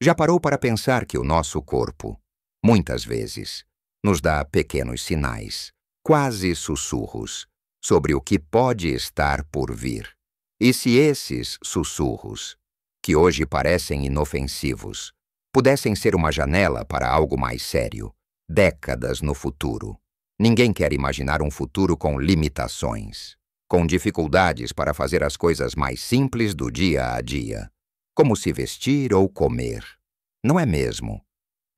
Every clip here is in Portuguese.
Já parou para pensar que o nosso corpo, muitas vezes, nos dá pequenos sinais, quase sussurros, sobre o que pode estar por vir? E se esses sussurros, que hoje parecem inofensivos, pudessem ser uma janela para algo mais sério, décadas no futuro? Ninguém quer imaginar um futuro com limitações, com dificuldades para fazer as coisas mais simples do dia a dia, como se vestir ou comer. Não é mesmo?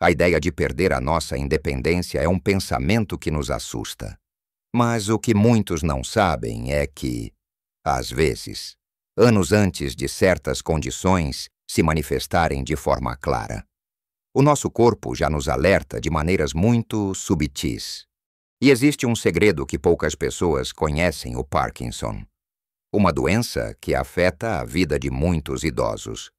A ideia de perder a nossa independência é um pensamento que nos assusta. Mas o que muitos não sabem é que, às vezes, anos antes de certas condições se manifestarem de forma clara, o nosso corpo já nos alerta de maneiras muito subtis. E existe um segredo que poucas pessoas conhecem: o Parkinson. Uma doença que afeta a vida de muitos idosos.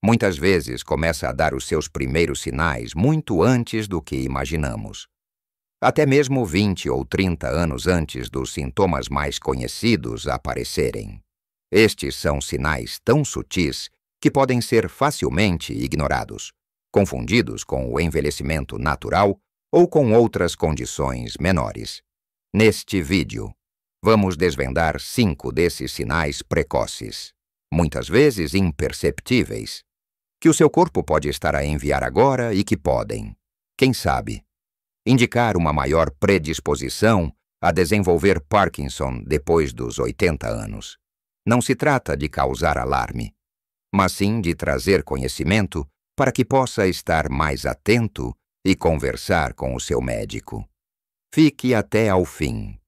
Muitas vezes começa a dar os seus primeiros sinais muito antes do que imaginamos. Até mesmo 20 ou 30 anos antes dos sintomas mais conhecidos aparecerem. Estes são sinais tão sutis que podem ser facilmente ignorados, confundidos com o envelhecimento natural ou com outras condições menores. Neste vídeo, vamos desvendar 5 desses sinais precoces, muitas vezes imperceptíveis, que o seu corpo pode estar a enviar agora e que podem, quem sabe, indicar uma maior predisposição a desenvolver Parkinson depois dos 80 anos. Não se trata de causar alarme, mas sim de trazer conhecimento para que possa estar mais atento e conversar com o seu médico. Fique até ao fim,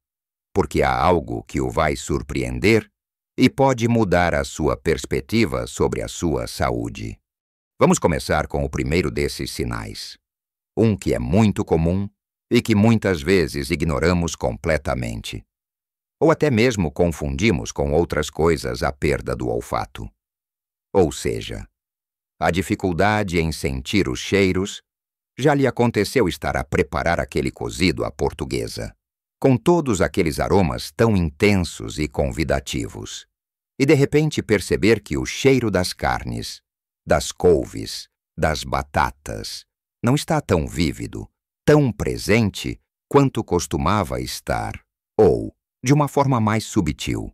porque há algo que o vai surpreender e pode mudar a sua perspectiva sobre a sua saúde. Vamos começar com o primeiro desses sinais. Um que é muito comum e que muitas vezes ignoramos completamente. Ou até mesmo confundimos com outras coisas a perda do olfato. Ou seja, a dificuldade em sentir os cheiros. Já lhe aconteceu estar a preparar aquele cozido à portuguesa, com todos aqueles aromas tão intensos e convidativos, e de repente perceber que o cheiro das carnes, das couves, das batatas, não está tão vívido, tão presente quanto costumava estar, ou, de uma forma mais sutil,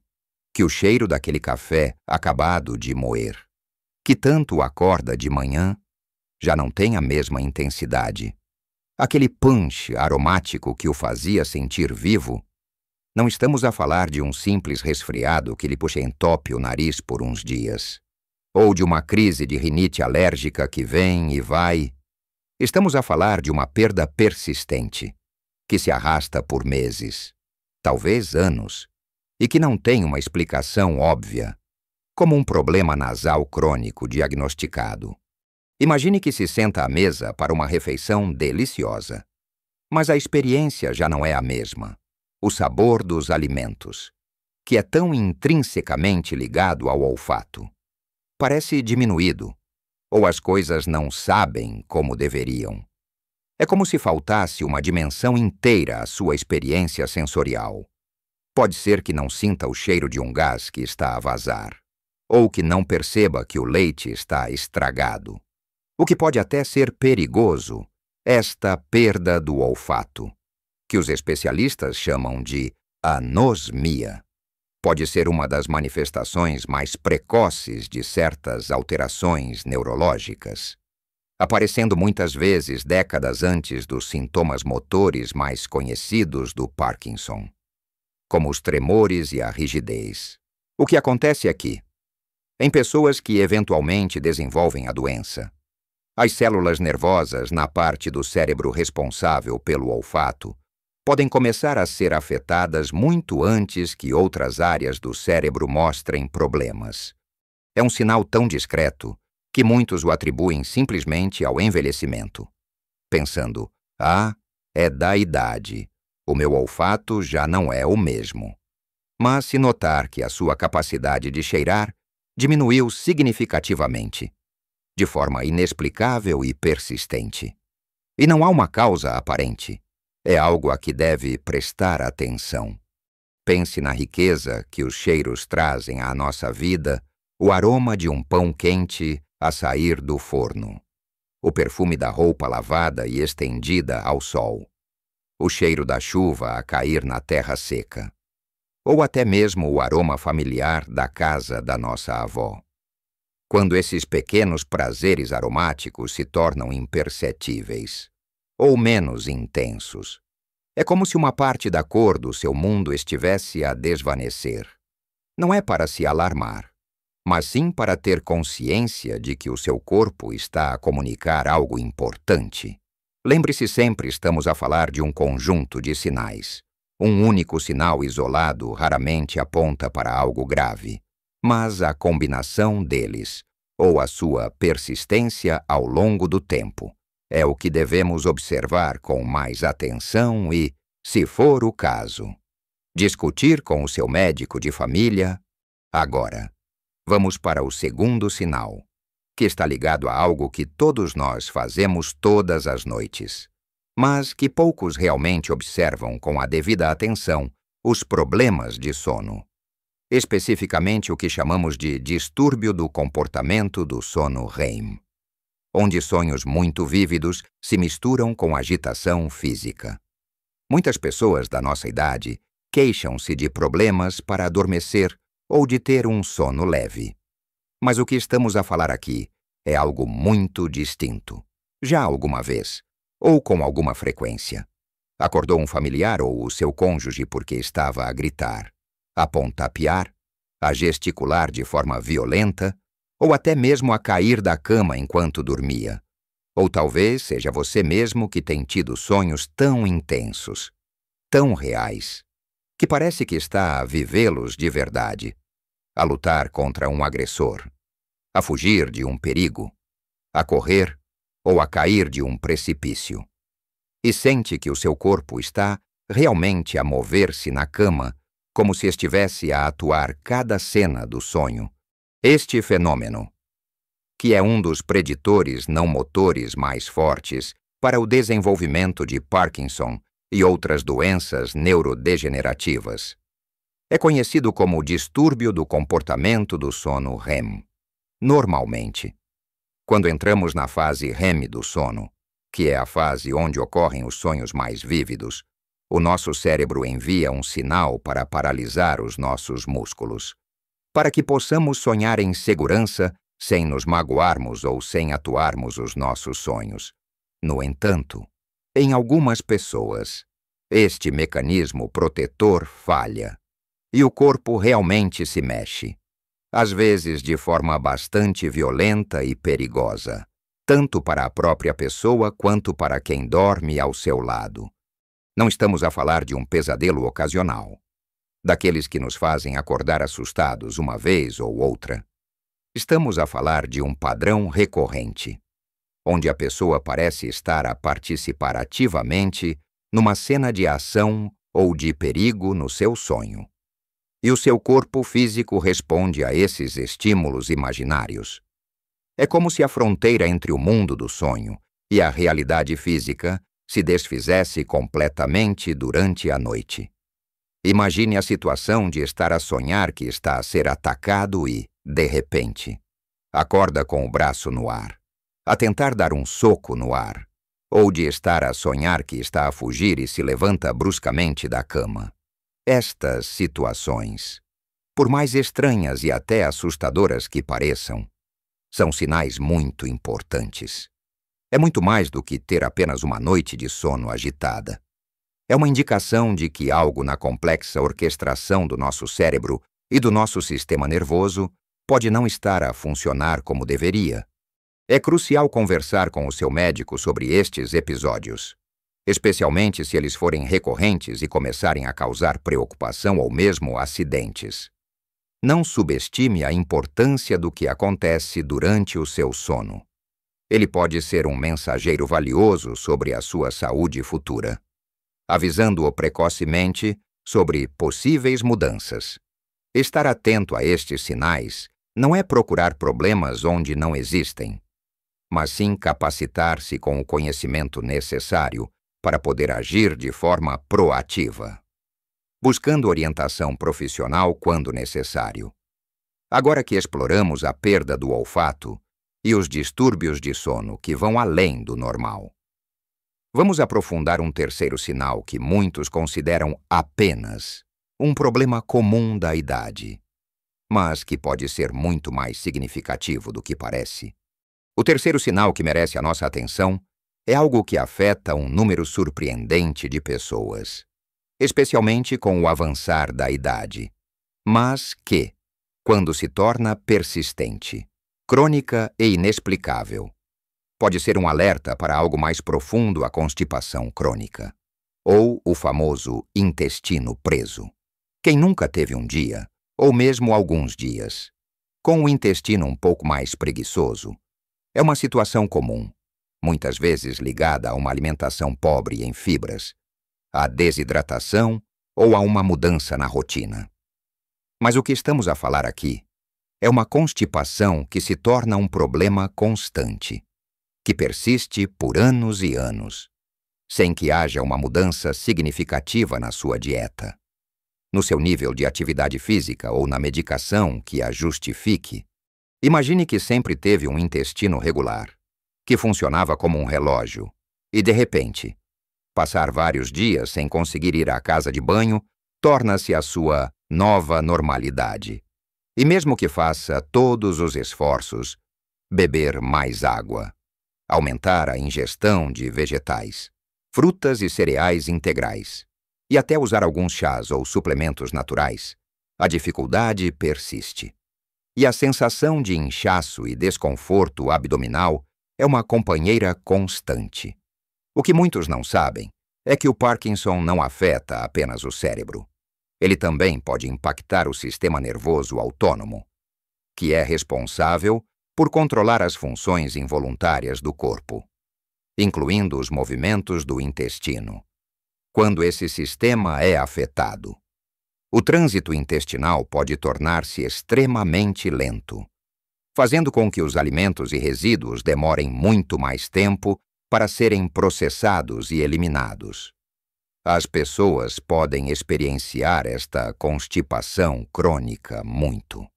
que o cheiro daquele café acabado de moer, que tanto o acorda de manhã, já não tem a mesma intensidade. Aquele punch aromático que o fazia sentir vivo. Não estamos a falar de um simples resfriado que lhe entope o nariz por uns dias, ou de uma crise de rinite alérgica que vem e vai. Estamos a falar de uma perda persistente, que se arrasta por meses, talvez anos, e que não tem uma explicação óbvia, como um problema nasal crônico diagnosticado. Imagine que se senta à mesa para uma refeição deliciosa, mas a experiência já não é a mesma. O sabor dos alimentos, que é tão intrinsecamente ligado ao olfato, parece diminuído, ou as coisas não sabem como deveriam. É como se faltasse uma dimensão inteira à sua experiência sensorial. Pode ser que não sinta o cheiro de um gás que está a vazar, ou que não perceba que o leite está estragado. O que pode até ser perigoso, esta perda do olfato, que os especialistas chamam de anosmia. Pode ser uma das manifestações mais precoces de certas alterações neurológicas, aparecendo muitas vezes décadas antes dos sintomas motores mais conhecidos do Parkinson, como os tremores e a rigidez. O que acontece aqui? Em pessoas que eventualmente desenvolvem a doença, as células nervosas na parte do cérebro responsável pelo olfato podem começar a ser afetadas muito antes que outras áreas do cérebro mostrem problemas. É um sinal tão discreto que muitos o atribuem simplesmente ao envelhecimento, pensando: é da idade, o meu olfato já não é o mesmo. Mas se notar que a sua capacidade de cheirar diminuiu significativamente, de forma inexplicável e persistente. E não há uma causa aparente. É algo a que deve prestar atenção. Pense na riqueza que os cheiros trazem à nossa vida, o aroma de um pão quente a sair do forno, o perfume da roupa lavada e estendida ao sol, o cheiro da chuva a cair na terra seca, ou até mesmo o aroma familiar da casa da nossa avó. Quando esses pequenos prazeres aromáticos se tornam imperceptíveis, ou menos intensos, é como se uma parte da cor do seu mundo estivesse a desvanecer. Não é para se alarmar, mas sim para ter consciência de que o seu corpo está a comunicar algo importante. Lembre-se sempre, estamos a falar de um conjunto de sinais. Um único sinal isolado raramente aponta para algo grave, mas a combinação deles, ou a sua persistência ao longo do tempo, é o que devemos observar com mais atenção e, se for o caso, discutir com o seu médico de família. Agora, vamos para o segundo sinal, que está ligado a algo que todos nós fazemos todas as noites, mas que poucos realmente observam com a devida atenção: os problemas de sono. Especificamente o que chamamos de distúrbio do comportamento do sono REM, onde sonhos muito vívidos se misturam com agitação física. Muitas pessoas da nossa idade queixam-se de problemas para adormecer ou de ter um sono leve. Mas o que estamos a falar aqui é algo muito distinto. Já alguma vez, ou com alguma frequência, acordou um familiar ou o seu cônjuge porque estava a gritar, a pontapear, a gesticular de forma violenta, ou até mesmo a cair da cama enquanto dormia. Ou talvez seja você mesmo que tem tido sonhos tão intensos, tão reais, que parece que está a vivê-los de verdade, a lutar contra um agressor, a fugir de um perigo, a correr ou a cair de um precipício. E sente que o seu corpo está realmente a mover-se na cama, como se estivesse a atuar cada cena do sonho. Este fenômeno, que é um dos preditores não motores mais fortes para o desenvolvimento de Parkinson e outras doenças neurodegenerativas, é conhecido como distúrbio do comportamento do sono REM. Normalmente, quando entramos na fase REM do sono, que é a fase onde ocorrem os sonhos mais vívidos, o nosso cérebro envia um sinal para paralisar os nossos músculos, para que possamos sonhar em segurança sem nos magoarmos ou sem atuarmos os nossos sonhos. No entanto, em algumas pessoas, este mecanismo protetor falha e o corpo realmente se mexe, às vezes de forma bastante violenta e perigosa, tanto para a própria pessoa quanto para quem dorme ao seu lado. Não estamos a falar de um pesadelo ocasional, daqueles que nos fazem acordar assustados uma vez ou outra. Estamos a falar de um padrão recorrente, onde a pessoa parece estar a participar ativamente numa cena de ação ou de perigo no seu sonho. E o seu corpo físico responde a esses estímulos imaginários. É como se a fronteira entre o mundo do sonho e a realidade física se desfizesse completamente durante a noite. Imagine a situação de estar a sonhar que está a ser atacado e, de repente, acorda com o braço no ar, a tentar dar um soco no ar, ou de estar a sonhar que está a fugir e se levanta bruscamente da cama. Estas situações, por mais estranhas e até assustadoras que pareçam, são sinais muito importantes. É muito mais do que ter apenas uma noite de sono agitada. É uma indicação de que algo na complexa orquestração do nosso cérebro e do nosso sistema nervoso pode não estar a funcionar como deveria. É crucial conversar com o seu médico sobre estes episódios, especialmente se eles forem recorrentes e começarem a causar preocupação ou mesmo acidentes. Não subestime a importância do que acontece durante o seu sono. Ele pode ser um mensageiro valioso sobre a sua saúde futura, avisando-o precocemente sobre possíveis mudanças. Estar atento a estes sinais não é procurar problemas onde não existem, mas sim capacitar-se com o conhecimento necessário para poder agir de forma proativa, buscando orientação profissional quando necessário. Agora que exploramos a perda do olfato, e os distúrbios de sono que vão além do normal. Vamos aprofundar um terceiro sinal que muitos consideram apenas um problema comum da idade, mas que pode ser muito mais significativo do que parece. O terceiro sinal que merece a nossa atenção é algo que afeta um número surpreendente de pessoas, especialmente com o avançar da idade, mas que, quando se torna persistente, crônica e inexplicável, pode ser um alerta para algo mais profundo, a constipação crônica, ou o famoso intestino preso. Quem nunca teve um dia, ou mesmo alguns dias, com o intestino um pouco mais preguiçoso, é uma situação comum, muitas vezes ligada a uma alimentação pobre em fibras, à desidratação ou a uma mudança na rotina. Mas o que estamos a falar aqui é uma constipação que se torna um problema constante, que persiste por anos e anos, sem que haja uma mudança significativa na sua dieta, no seu nível de atividade física ou na medicação que a justifique. Imagine que sempre teve um intestino regular, que funcionava como um relógio, e de repente, passar vários dias sem conseguir ir à casa de banho torna-se a sua nova normalidade. E mesmo que faça todos os esforços, beber mais água, aumentar a ingestão de vegetais, frutas e cereais integrais, e até usar alguns chás ou suplementos naturais, a dificuldade persiste. E a sensação de inchaço e desconforto abdominal é uma companheira constante. O que muitos não sabem é que o Parkinson não afeta apenas o cérebro. Ele também pode impactar o sistema nervoso autônomo, que é responsável por controlar as funções involuntárias do corpo, incluindo os movimentos do intestino. Quando esse sistema é afetado, o trânsito intestinal pode tornar-se extremamente lento, fazendo com que os alimentos e resíduos demorem muito mais tempo para serem processados e eliminados. As pessoas podem experienciar esta constipação crônica muito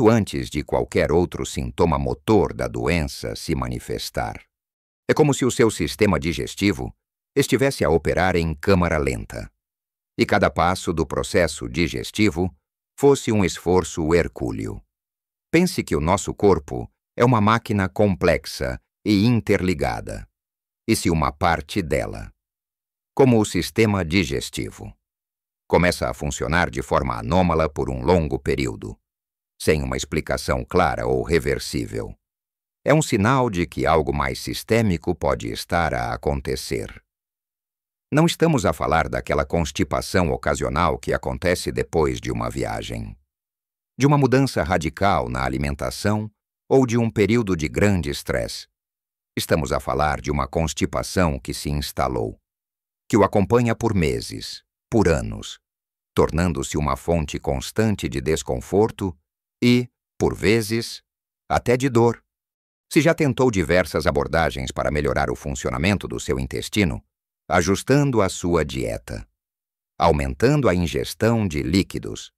antes de qualquer outro sintoma motor da doença se manifestar. É como se o seu sistema digestivo estivesse a operar em câmara lenta, e cada passo do processo digestivo fosse um esforço hercúleo. Pense que o nosso corpo é uma máquina complexa e interligada, e se uma parte dela, como o sistema digestivo, começa a funcionar de forma anômala por um longo período, sem uma explicação clara ou reversível, é um sinal de que algo mais sistêmico pode estar a acontecer. Não estamos a falar daquela constipação ocasional que acontece depois de uma viagem, de uma mudança radical na alimentação ou de um período de grande estresse. Estamos a falar de uma constipação que se instalou, que o acompanha por meses, por anos, tornando-se uma fonte constante de desconforto e, por vezes, até de dor. Se já tentou diversas abordagens para melhorar o funcionamento do seu intestino, ajustando a sua dieta, aumentando a ingestão de líquidos,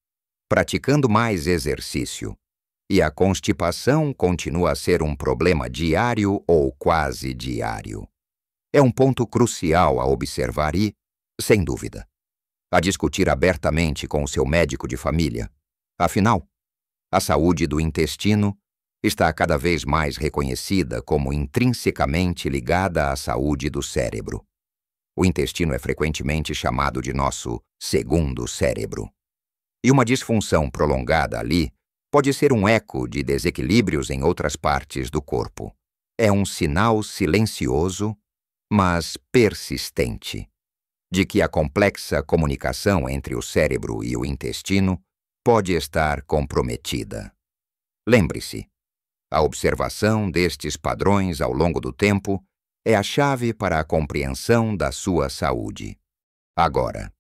praticando mais exercício, e a constipação continua a ser um problema diário ou quase diário. É um ponto crucial a observar e, sem dúvida, a discutir abertamente com o seu médico de família. Afinal, a saúde do intestino está cada vez mais reconhecida como intrinsecamente ligada à saúde do cérebro. O intestino é frequentemente chamado de nosso segundo cérebro. E uma disfunção prolongada ali pode ser um eco de desequilíbrios em outras partes do corpo. É um sinal silencioso, mas persistente, de que a complexa comunicação entre o cérebro e o intestino pode estar comprometida. Lembre-se, a observação destes padrões ao longo do tempo é a chave para a compreensão da sua saúde. Agora,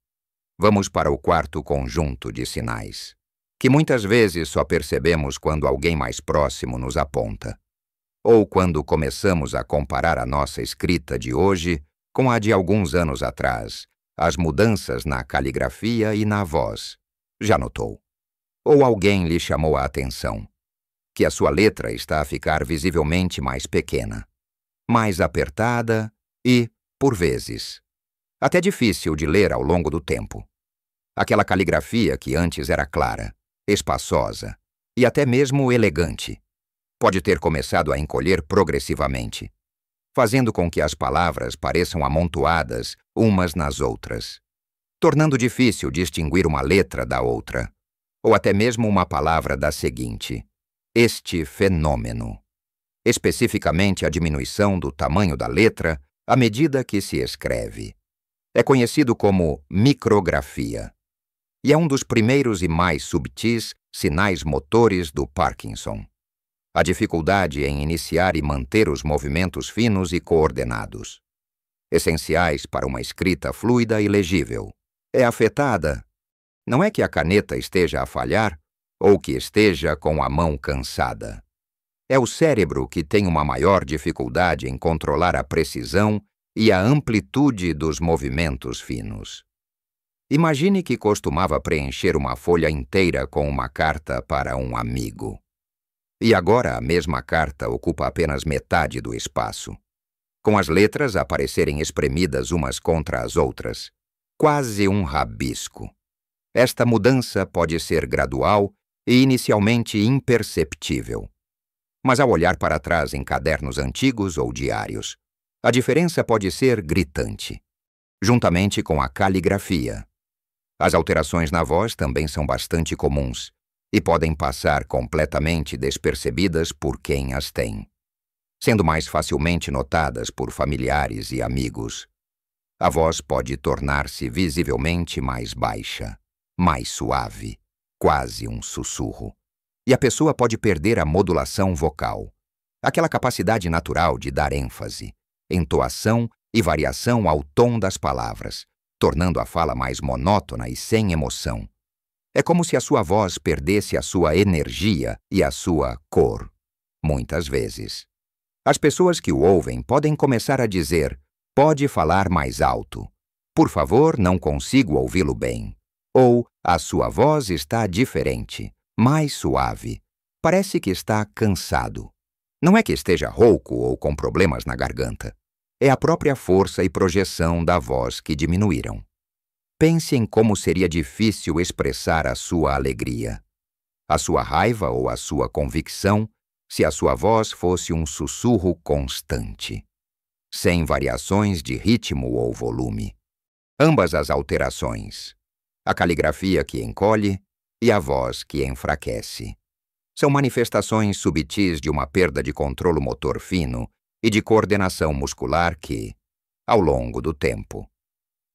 vamos para o quarto conjunto de sinais, que muitas vezes só percebemos quando alguém mais próximo nos aponta, ou quando começamos a comparar a nossa escrita de hoje com a de alguns anos atrás, as mudanças na caligrafia e na voz. Já notou? Ou alguém lhe chamou a atenção? que a sua letra está a ficar visivelmente mais pequena, mais apertada e, por vezes, até difícil de ler ao longo do tempo. Aquela caligrafia que antes era clara, espaçosa e até mesmo elegante, pode ter começado a encolher progressivamente, fazendo com que as palavras pareçam amontoadas umas nas outras, tornando difícil distinguir uma letra da outra, ou até mesmo uma palavra da seguinte. Este fenômeno, especificamente a diminuição do tamanho da letra à medida que se escreve, é conhecido como micrografia, e é um dos primeiros e mais subtis sinais motores do Parkinson. A dificuldade em iniciar e manter os movimentos finos e coordenados, essenciais para uma escrita fluida e legível, é afetada. Não é que a caneta esteja a falhar ou que esteja com a mão cansada. É o cérebro que tem uma maior dificuldade em controlar a precisão e a amplitude dos movimentos finos. Imagine que costumava preencher uma folha inteira com uma carta para um amigo. E agora a mesma carta ocupa apenas metade do espaço, com as letras aparecerem espremidas umas contra as outras, quase um rabisco. Esta mudança pode ser gradual e inicialmente imperceptível. Mas ao olhar para trás em cadernos antigos ou diários, a diferença pode ser gritante, juntamente com a caligrafia. As alterações na voz também são bastante comuns e podem passar completamente despercebidas por quem as tem, sendo mais facilmente notadas por familiares e amigos. A voz pode tornar-se visivelmente mais baixa, mais suave, quase um sussurro. E a pessoa pode perder a modulação vocal, aquela capacidade natural de dar ênfase, entoação e variação ao tom das palavras, tornando a fala mais monótona e sem emoção. É como se a sua voz perdesse a sua energia e a sua cor. Muitas vezes, as pessoas que o ouvem podem começar a dizer: pode falar mais alto. Por favor, não consigo ouvi-lo bem. Ou, a sua voz está diferente, mais suave. Parece que está cansado. Não é que esteja rouco ou com problemas na garganta. É a própria força e projeção da voz que diminuíram. Pense em como seria difícil expressar a sua alegria, a sua raiva ou a sua convicção se a sua voz fosse um sussurro constante, sem variações de ritmo ou volume. Ambas as alterações, a caligrafia que encolhe e a voz que enfraquece, são manifestações subtis de uma perda de controle motor fino e de coordenação muscular que, ao longo do tempo,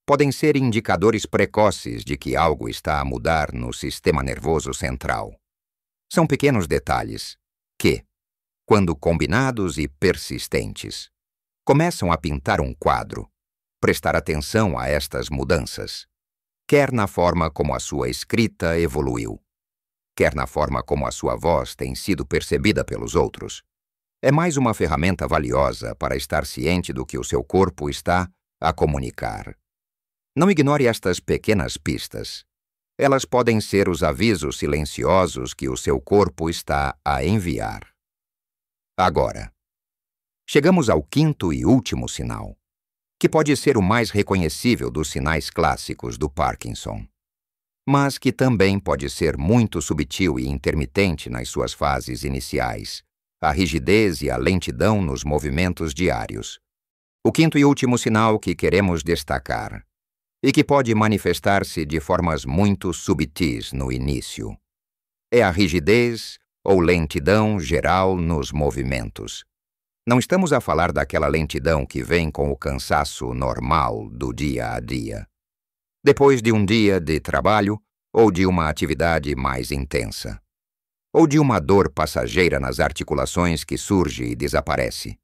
podem ser indicadores precoces de que algo está a mudar no sistema nervoso central. São pequenos detalhes que, quando combinados e persistentes, começam a pintar um quadro. Prestar atenção a estas mudanças, quer na forma como a sua escrita evoluiu, quer na forma como a sua voz tem sido percebida pelos outros, é mais uma ferramenta valiosa para estar ciente do que o seu corpo está a comunicar. Não ignore estas pequenas pistas. Elas podem ser os avisos silenciosos que o seu corpo está a enviar. Agora, chegamos ao quinto e último sinal, que pode ser o mais reconhecível dos sinais clássicos do Parkinson, mas que também pode ser muito subtil e intermitente nas suas fases iniciais, a rigidez e a lentidão nos movimentos diários. O quinto e último sinal que queremos destacar, e que pode manifestar-se de formas muito subtis no início, é a rigidez ou lentidão geral nos movimentos. Não estamos a falar daquela lentidão que vem com o cansaço normal do dia a dia, depois de um dia de trabalho ou de uma atividade mais intensa, ou de uma dor passageira nas articulações que surge e desaparece.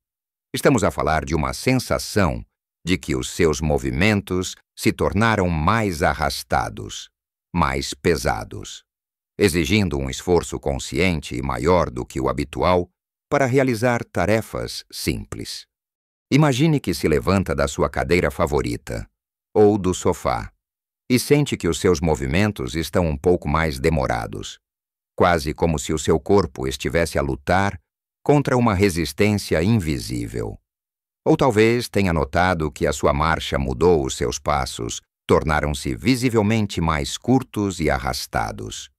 Estamos a falar de uma sensação de que os seus movimentos se tornaram mais arrastados, mais pesados, exigindo um esforço consciente e maior do que o habitual para realizar tarefas simples. Imagine que se levanta da sua cadeira favorita, ou do sofá, e sente que os seus movimentos estão um pouco mais demorados. quase como se o seu corpo estivesse a lutar contra uma resistência invisível. Ou talvez tenha notado que a sua marcha mudou os seus passos, tornaram-se visivelmente mais curtos e arrastados.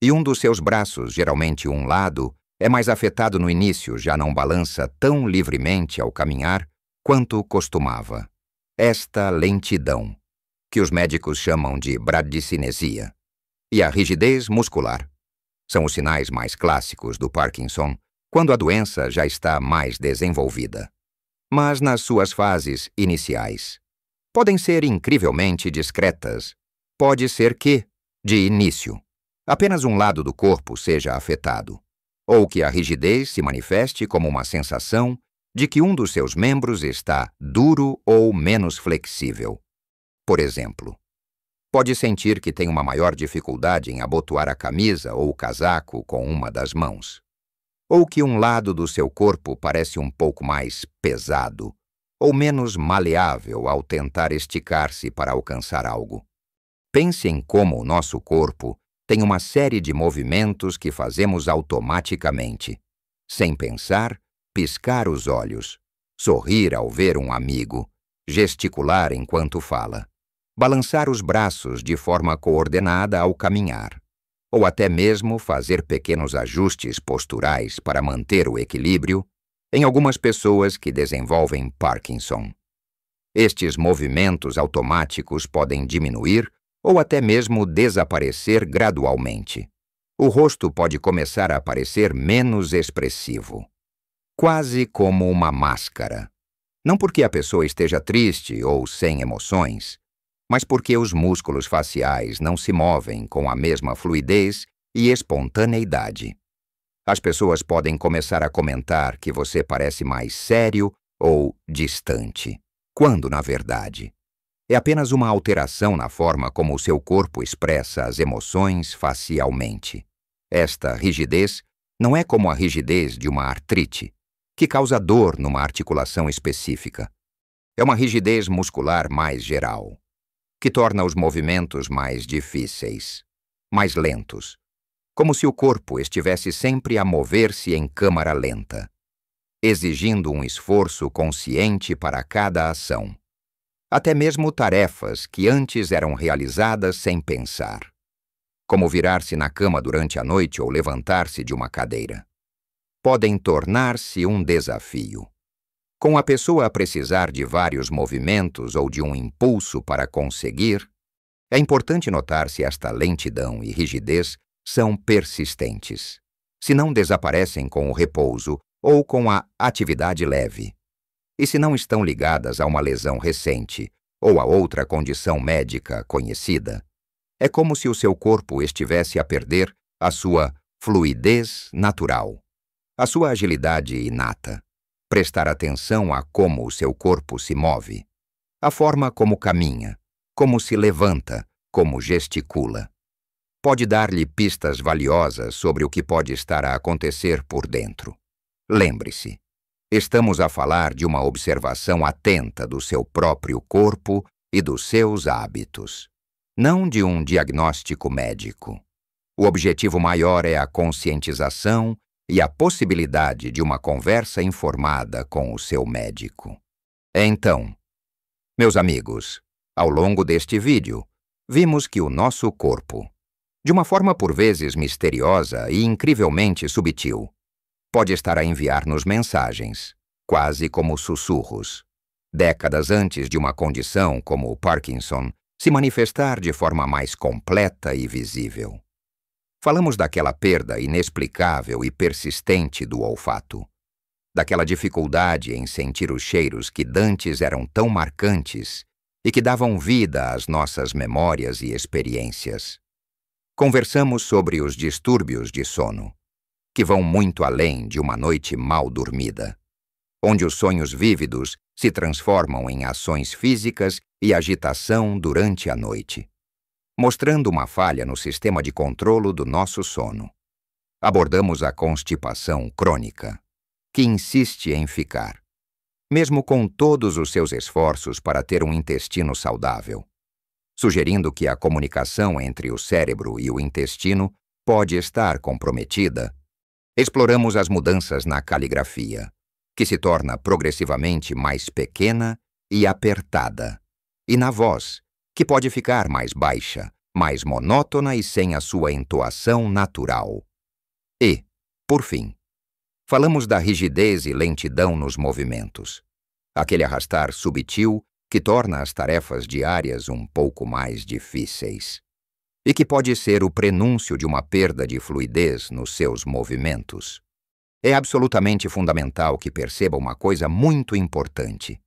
E um dos seus braços, geralmente um lado, é mais afetado no início, já não balança tão livremente ao caminhar quanto costumava. Esta lentidão, que os médicos chamam de bradicinesia, e a rigidez muscular, são os sinais mais clássicos do Parkinson, quando a doença já está mais desenvolvida. Mas nas suas fases iniciais, podem ser incrivelmente discretas. Pode ser que, de início, apenas um lado do corpo seja afetado, ou que a rigidez se manifeste como uma sensação de que um dos seus membros está duro ou menos flexível. Por exemplo, pode sentir que tem uma maior dificuldade em abotoar a camisa ou o casaco com uma das mãos, ou que um lado do seu corpo parece um pouco mais pesado ou menos maleável ao tentar esticar-se para alcançar algo. Pense em como o nosso corpo tem uma série de movimentos que fazemos automaticamente, sem pensar, piscar os olhos, sorrir ao ver um amigo, gesticular enquanto fala, balançar os braços de forma coordenada ao caminhar, ou até mesmo fazer pequenos ajustes posturais para manter o equilíbrio em algumas pessoas que desenvolvem Parkinson. Estes movimentos automáticos podem diminuir ou até mesmo desaparecer gradualmente. O rosto pode começar a parecer menos expressivo, quase como uma máscara. Não porque a pessoa esteja triste ou sem emoções, mas porque os músculos faciais não se movem com a mesma fluidez e espontaneidade. As pessoas podem começar a comentar que você parece mais sério ou distante, quando, na verdade, é apenas uma alteração na forma como o seu corpo expressa as emoções facialmente. Esta rigidez não é como a rigidez de uma artrite, que causa dor numa articulação específica. É uma rigidez muscular mais geral, que torna os movimentos mais difíceis, mais lentos, como se o corpo estivesse sempre a mover-se em câmara lenta, exigindo um esforço consciente para cada ação, até mesmo tarefas que antes eram realizadas sem pensar, como virar-se na cama durante a noite ou levantar-se de uma cadeira. Podem tornar-se um desafio, com a pessoa a precisar de vários movimentos ou de um impulso para conseguir. É importante notar se esta lentidão e rigidez são persistentes, se não desaparecem com o repouso ou com a atividade leve, e se não estão ligadas a uma lesão recente ou a outra condição médica conhecida. É como se o seu corpo estivesse a perder a sua fluidez natural, a sua agilidade inata. Prestar atenção a como o seu corpo se move, a forma como caminha, como se levanta, como gesticula. Pode dar-lhe pistas valiosas sobre o que pode estar a acontecer por dentro. Lembre-se, estamos a falar de uma observação atenta do seu próprio corpo e dos seus hábitos, não de um diagnóstico médico. O objetivo maior é a conscientização e a possibilidade de uma conversa informada com o seu médico. Então, meus amigos, ao longo deste vídeo, vimos que o nosso corpo, de uma forma por vezes misteriosa e incrivelmente sutil, pode estar a enviar-nos mensagens, quase como sussurros, décadas antes de uma condição como o Parkinson se manifestar de forma mais completa e visível. Falamos daquela perda inexplicável e persistente do olfato, daquela dificuldade em sentir os cheiros que dantes eram tão marcantes e que davam vida às nossas memórias e experiências. Conversamos sobre os distúrbios de sono, que vão muito além de uma noite mal dormida, onde os sonhos vívidos se transformam em ações físicas e agitação durante a noite, mostrando uma falha no sistema de controlo do nosso sono. Abordamos a constipação crônica, que insiste em ficar, mesmo com todos os seus esforços para ter um intestino saudável, sugerindo que a comunicação entre o cérebro e o intestino pode estar comprometida, exploramos as mudanças na caligrafia, que se torna progressivamente mais pequena e apertada, e na voz, que pode ficar mais baixa, mais monótona e sem a sua entoação natural. E, por fim, falamos da rigidez e lentidão nos movimentos, aquele arrastar subtil que torna as tarefas diárias um pouco mais difíceis, e que pode ser o prenúncio de uma perda de fluidez nos seus movimentos. É absolutamente fundamental que perceba uma coisa muito importante,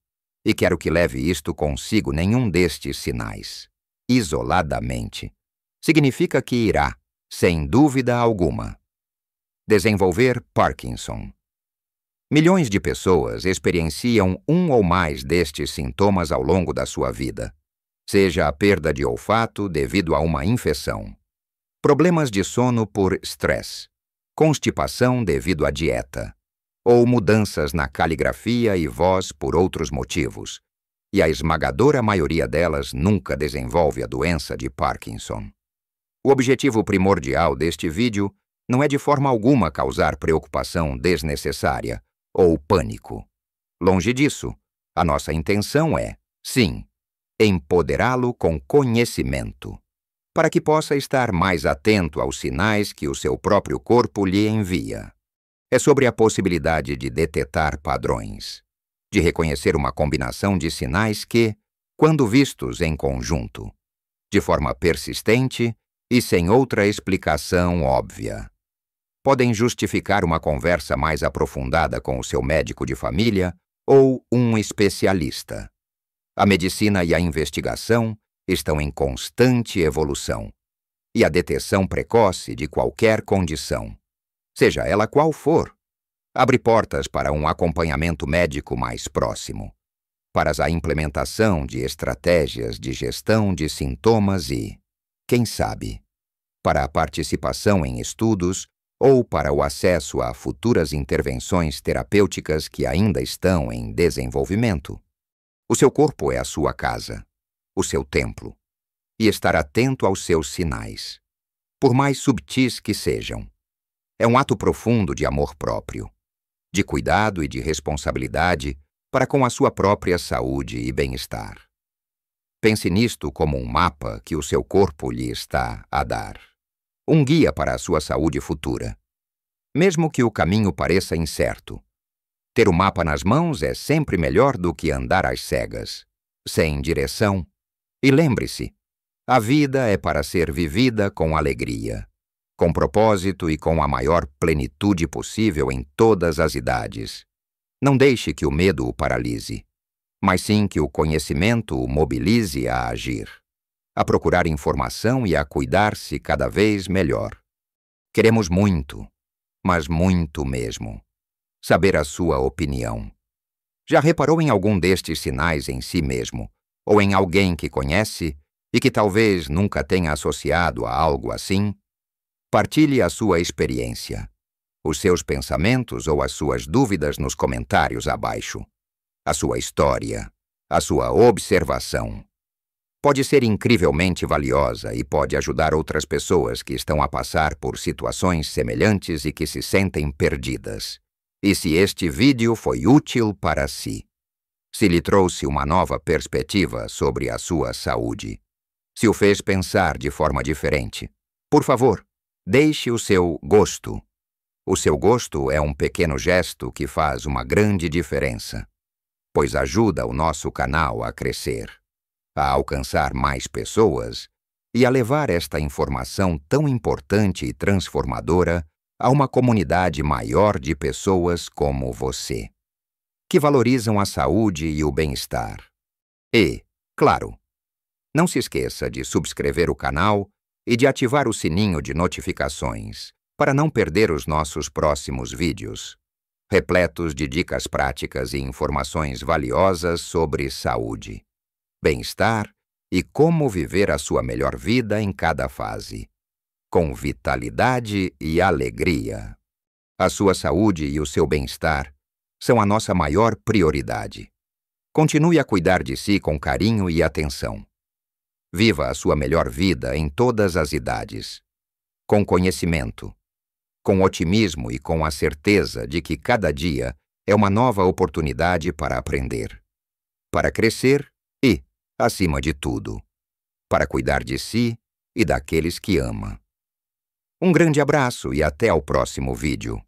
e quero que leve isto consigo. Nenhum destes sinais, isoladamente, significa que irá, sem dúvida alguma, desenvolver Parkinson. Milhões de pessoas experienciam um ou mais destes sintomas ao longo da sua vida, seja a perda de olfato devido a uma infecção, problemas de sono por estresse, constipação devido à dieta, ou mudanças na caligrafia e voz por outros motivos, e a esmagadora maioria delas nunca desenvolve a doença de Parkinson. O objetivo primordial deste vídeo não é de forma alguma causar preocupação desnecessária ou pânico. Longe disso, a nossa intenção é, sim, empoderá-lo com conhecimento, para que possa estar mais atento aos sinais que o seu próprio corpo lhe envia. É sobre a possibilidade de detectar padrões, de reconhecer uma combinação de sinais que, quando vistos em conjunto, de forma persistente e sem outra explicação óbvia, podem justificar uma conversa mais aprofundada com o seu médico de família ou um especialista. A medicina e a investigação estão em constante evolução, e a detecção precoce de qualquer condição, seja ela qual for, abre portas para um acompanhamento médico mais próximo, para a implementação de estratégias de gestão de sintomas e, quem sabe, para a participação em estudos ou para o acesso a futuras intervenções terapêuticas que ainda estão em desenvolvimento. O seu corpo é a sua casa, o seu templo, e estar atento aos seus sinais, por mais subtis que sejam, é um ato profundo de amor próprio, de cuidado e de responsabilidade para com a sua própria saúde e bem-estar. Pense nisto como um mapa que o seu corpo lhe está a dar, um guia para a sua saúde futura. Mesmo que o caminho pareça incerto, ter o mapa nas mãos é sempre melhor do que andar às cegas, sem direção. E lembre-se, a vida é para ser vivida com alegria, com propósito e com a maior plenitude possível em todas as idades. Não deixe que o medo o paralise, mas sim que o conhecimento o mobilize a agir, a procurar informação e a cuidar-se cada vez melhor. Queremos muito, mas muito mesmo, saber a sua opinião. Já reparou em algum destes sinais em si mesmo, ou em alguém que conhece e que talvez nunca tenha associado a algo assim? Partilhe a sua experiência, os seus pensamentos ou as suas dúvidas nos comentários abaixo. A sua história, a sua observação. Pode ser incrivelmente valiosa e pode ajudar outras pessoas que estão a passar por situações semelhantes e que se sentem perdidas. E se este vídeo foi útil para si, se lhe trouxe uma nova perspectiva sobre a sua saúde, se o fez pensar de forma diferente, por favor, deixe o seu gosto. O seu gosto é um pequeno gesto que faz uma grande diferença, pois ajuda o nosso canal a crescer, a alcançar mais pessoas e a levar esta informação tão importante e transformadora a uma comunidade maior de pessoas como você, que valorizam a saúde e o bem-estar. E, claro, não se esqueça de subscrever o canal e de ativar o sininho de notificações para não perder os nossos próximos vídeos, repletos de dicas práticas e informações valiosas sobre saúde, bem-estar e como viver a sua melhor vida em cada fase, com vitalidade e alegria. A sua saúde e o seu bem-estar são a nossa maior prioridade. Continue a cuidar de si com carinho e atenção. Viva a sua melhor vida em todas as idades, com conhecimento, com otimismo e com a certeza de que cada dia é uma nova oportunidade para aprender, para crescer e, acima de tudo, para cuidar de si e daqueles que ama. Um grande abraço e até ao próximo vídeo.